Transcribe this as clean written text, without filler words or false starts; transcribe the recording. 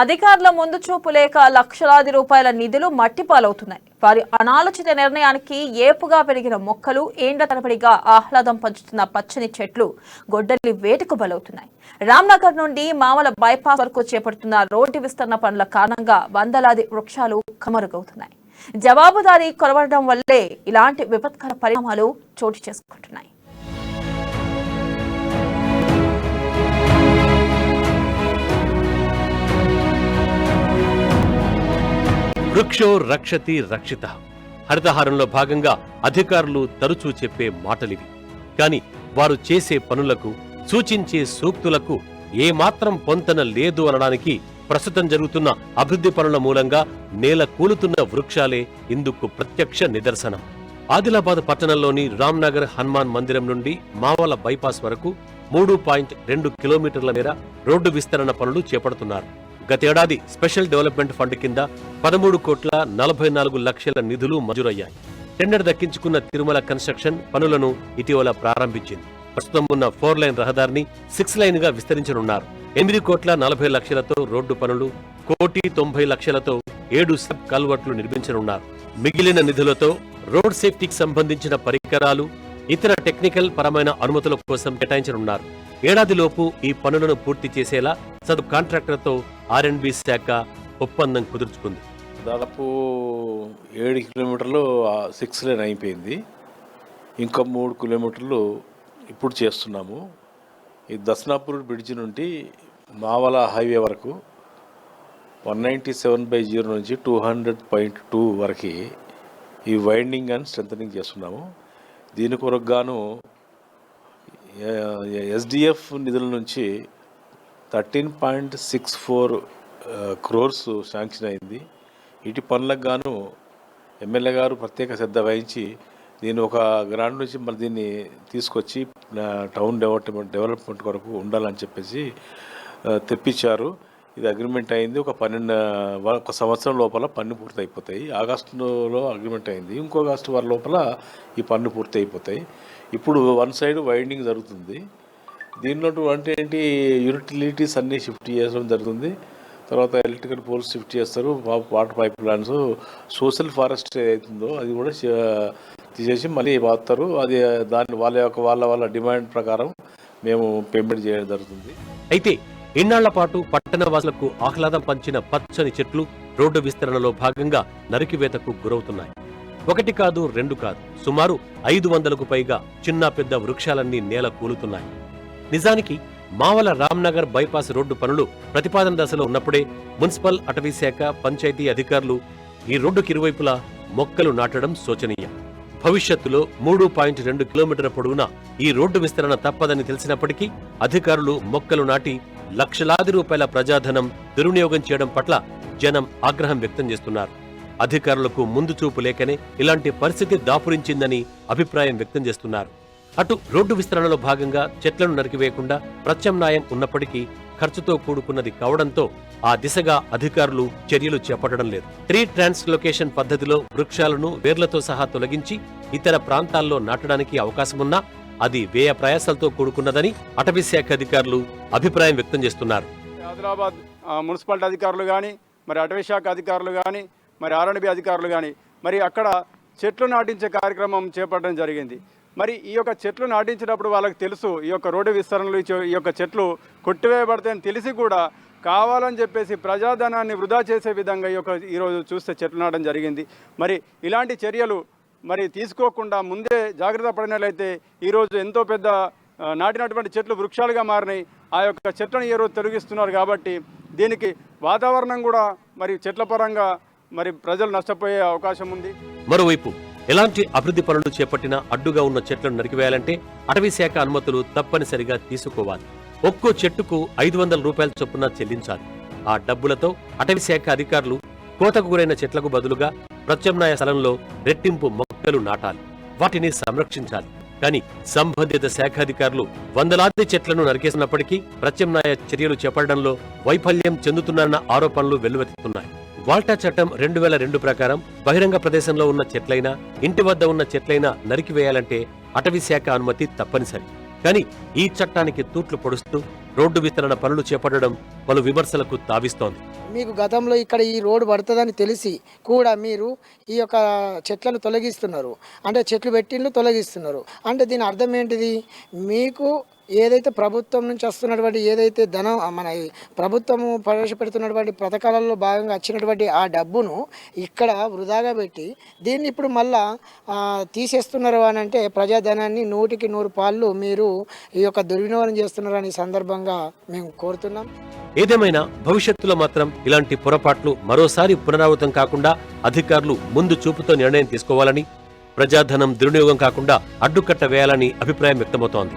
అధికారుల ముందు చూపు లేక లక్షలాది రూపాయల నిధులు మట్టిపాలవుతున్నాయి. వారి అనాలోచిత నిర్ణయానికి ఏపుగా పెరిగిన మొక్కలు, ఏండ్ల తరబడిగా ఆహ్లాదం పంచుతున్న పచ్చని చెట్లు గొడ్డలి వేటుకు బలవుతున్నాయి. రామ్నగర్ నుండి మామల బైపాస్ వరకు చేపడుతున్న రోడ్డు విస్తరణ పనుల కారణంగా వందలాది వృక్షాలు కమరుగవుతున్నాయి. జవాబుదారీ కొరవడం వల్లే ఇలాంటి విపత్కర పరిణామాలు చోటు చేసుకుంటున్నాయి. వృక్షో రక్షతి రక్షిత హరితహారంలో భాగంగా అధికారులు తరచూ చెప్పే మాటలివి. కాని వారు చేసే పనులకు, సూచించే సూక్తులకు ఏమాత్రం పొంతన లేదు అనడానికి ప్రస్తుతం జరుగుతున్న అభివృద్ధి పనుల మూలంగా నేల కూలుతున్న వృక్షాలే ఇందుకు ప్రత్యక్ష నిదర్శనం. ఆదిలాబాద్ పట్టణంలోని రామ్నగర్ హనుమాన్ మందిరం నుండి మావల బైపాస్ వరకు 3.2 కిలోమీటర్ల మేర రోడ్డు విస్తరణ పనులు చేపడుతున్నారు. గతేడాది స్పెషల్ డెవలప్మెంట్ ఫండ్ కింద 13,44,00,000 నిధులు మంజూరయ్యాయి. టెండర్ దక్కించుకున్న తిరుమల కన్స్ట్రక్షన్ పనులను ఇటీవల ప్రారంభించింది. ప్రస్తుతం ఉన్న 4 లైన్ రహదారిని 6 లైన్ గా విస్తరించనున్నారు. 8,40,00,000తో రోడ్డు పనులు, 1,90,00,000తో 7 సబ్ కల్వర్ట్లు నిర్మించనున్నారు. మిగిలిన నిధులతో రోడ్ సేఫ్టీకి సంబంధించిన పరికరాలు, ఇతర టెక్నికల్ పరమైన అనుమతుల కోసం కేటాయించనున్నారు. ఏడాదిలోపు ఈ పనులను పూర్తి చేసేలా సబ్ కాంట్రాక్టర్తో R&B శాఖ ఒప్పందం కుదుర్చుకుంది. దాదాపు 7 కిలోమీటర్లు 6 లైన్ అయిపోయింది. ఇంకా 3 కిలోమీటర్లు ఇప్పుడు చేస్తున్నాము. ఈ దస్నాపూర్ బ్రిడ్జి నుండి మావల హైవే వరకు 197/0 నుంచి 200.2 వరకు ఈ వైండింగ్ అండ్ స్ట్రెంథనింగ్ చేస్తున్నాము. దీని కొరకు గాను SDF నిధుల నుంచి 13.64 crores శాంక్షన్ అయింది. ఇటు పనులకు గాను ఎమ్మెల్యే గారు ప్రత్యేక శ్రద్ధ వహించి దీన్ని ఒక గ్రాంట్ నుంచి మరి దీన్ని తీసుకొచ్చి టౌన్ డెవలప్మెంట్ కొరకు ఉండాలని చెప్పేసి తెప్పించారు. ఇది అగ్రిమెంట్ అయింది. ఒక సంవత్సరం లోపల పన్ను పూర్తి అయిపోతాయి. ఆగస్టులో అగ్రిమెంట్ అయింది. ఇంకో ఆగస్టు వారి లోపల ఈ పన్ను పూర్తి అయిపోతాయి. ఇప్పుడు వన్ సైడ్ వైండింగ్ జరుగుతుంది. దీనిలో అంటే ఏంటి, యూటిలిటీస్ అన్నీ షిఫ్ట్ చేయడం జరుగుతుంది. తర్వాత ఎలక్ట్రికల్ పోల్స్ షిఫ్ట్ చేస్తారు. Water pipe lines, social forest ఏదైతుందో అది కూడా తీసేసి మళ్ళీ వాస్తారు. అది దాన్ని వాళ్ళ డిమాండ్ ప్రకారం మేము పేమెంట్ చేయడం జరుగుతుంది. అయితే ఇన్నాళ్ల పాటు పట్టణవాసులకు ఆహ్లాదం పంచిన పచ్చని చెట్లు రోడ్డు విస్తరణలో భాగంగా నరికివేతకు గురవుతున్నాయి. 1 కాదు 2 కాదు, సుమారు 500కు పైగా చిన్న పెద్ద వృక్షాలన్నీ నేల కూలుతున్నాయి. నిజానికి మావల రామ్నగర్ బైపాస్ రోడ్డు పనులు ప్రతిపాదన దశలో ఉన్నప్పుడే మున్సిపల్, అటవీ శాఖ, పంచాయతీ అధికారులు ఈ రోడ్డుకి ఇరువైపులా మొక్కలు నాటడం శోచనీయం. భవిష్యత్తులో 3.2 కిలోమీటర్ల పొడవునా ఈ రోడ్డు విస్తరణ తప్పదని తెలిసినప్పటికీ అధికారులు మొక్కలు నాటి లక్షలాది రూపాయల ప్రజాధనం దుర్వినియోగం చేయడం పట్ల జనం ఆగ్రహం వ్యక్తం చేస్తున్నారు. అధికారులకు ముందు చూపు లేకనే ఇలాంటి పరిస్థితి దాపురించిందని అభిప్రాయం వ్యక్తం చేస్తున్నారు. అటు రోడ్డు విస్తరణలో భాగంగా చెట్లను నరికివేయకుండా ప్రత్యామ్నాయం ఉన్నప్పటికీ ఖర్చుతో కూడుకున్నది కావడంతో ఆ దిశగా అధికారులు చర్యలు చేపట్టడం లేదు. ట్రీ ట్రాన్స్లొకేషన్ పద్ధతిలో వృక్షాలను వేర్లతో సహా తొలగించి ఇతర ప్రాంతాల్లో నాటడానికి అవకాశమున్నా అది వ్యయ ప్రయాసాలతో కూడుకున్నదని అటవీ శాఖ అధికారులు అభిప్రాయం వ్యక్తం చేస్తున్నారు. ఆదిలాబాద్ మున్సిపాలిటీ అధికారులు కానీ, మరి అటవీ శాఖ అధికారులు కానీ, మరి R&B అధికారులు కానీ మరి అక్కడ చెట్లు నాటించే కార్యక్రమం చేపట్టడం జరిగింది. మరి ఈ యొక్క చెట్లు నాటించినప్పుడు వాళ్ళకి తెలుసు ఈ యొక్క రోడ్డు విస్తరణలు ఈ యొక్క చెట్లు కొట్టివేయబడతాయని తెలిసి కూడా కావాలని చెప్పేసి ప్రజాధనాన్ని వృధా చేసే విధంగా ఈరోజు చూస్తే చెట్లు నాటడం జరిగింది. మరి ఇలాంటి చర్యలు మరి తీసుకోకుండా ముందే జాగ్రత్త పడినట్లయితే ఈరోజు ఎంతో పెద్ద నాటినటువంటి చెట్లు వృక్షాలుగా మారినాయి. ఆ యొక్క చెట్లను ఈరోజు తొలగిస్తున్నారు. కాబట్టి దీనికి వాతావరణం కూడా మరి చెట్ల పరంగా మరి ప్రజలు నష్టపోయే అవకాశం ఉంది. మరోవైపు ఎలాంటి అభివృద్ధి పనులు చేపట్టినా అడ్డుగా ఉన్న చెట్లను నరికివేయాలంటే అటవీ శాఖ అనుమతులు తప్పనిసరిగా తీసుకోవాలి. ఒక్కో చెట్టుకు 500 రూపాయల చొప్పున చెల్లించాలి. ఆ డబ్బులతో అటవీ శాఖ అధికారులు కోతకు గురైన చెట్లకు బదులుగా ప్రత్యామ్నాయ స్థలంలో రెట్టింపు మొక్కలు నాటాలి, వాటిని సంరక్షించాలి. కానీ సంబంధిత శాఖాధికారులు వందలాది చెట్లను నరికేసినప్పటికీ ప్రత్యామ్నాయ చర్యలు చేపట్టడంలో వైఫల్యం చెందుతున్నారన్న ఆరోపణలు వెల్లువెత్తుతున్నాయి. వాల్టా చట్టం 2002 ప్రకారం బహిరంగ ప్రదేశంలో ఉన్న చెట్లైనా, ఇంటి వద్ద ఉన్న చెట్లైనా నరికివేయాలంటే అటవీ శాఖ అనుమతి తప్పనిసరి. కానీ ఈ చట్టానికి తూట్లు పొడుస్తూ రోడ్డు విస్తరణ పనులు చేపట్టడం పలు విమర్శలకు తావిస్తోంది. మీకు గతంలో ఇక్కడ ఈ రోడ్డు పడుతుందని తెలిసి కూడా మీరు ఈ యొక్క చెట్లను తొలగిస్తున్నారు, అంటే చెట్లు పెట్టిండ్లు తొలగిస్తున్నారు. అంటే దీని అర్థం ఏంటిది? మీకు ఏదైతే ప్రభుత్వం నుంచి వస్తున్నటువంటి ఏదైతే ధనం మన ప్రభుత్వము ప్రవేశపెడుతున్నటువంటి పథకాలలో భాగంగా వచ్చినటువంటి ఆ డబ్బును ఇక్కడ వృధాగా పెట్టి దీన్ని ఇప్పుడు మళ్ళా తీసేస్తున్నారు అని అంటే ప్రజాధనాన్ని 100కి 100 పాళ్ళు మీరు ఈ యొక్క దుర్వినియోగం చేస్తున్నారని సందర్భంగా మేము కోరుతున్నాం. ఏదేమైనా భవిష్యత్తులో మాత్రం ఇలాంటి పొరపాట్లు మరోసారి పునరావృతం కాకుండా అధికారులు ముందు చూపుతో నిర్ణయం తీసుకోవాలని, ప్రజాధనం దుర్వినియోగం కాకుండా అడ్డుకట్ట వేయాలని అభిప్రాయం వ్యక్తమవుతోంది.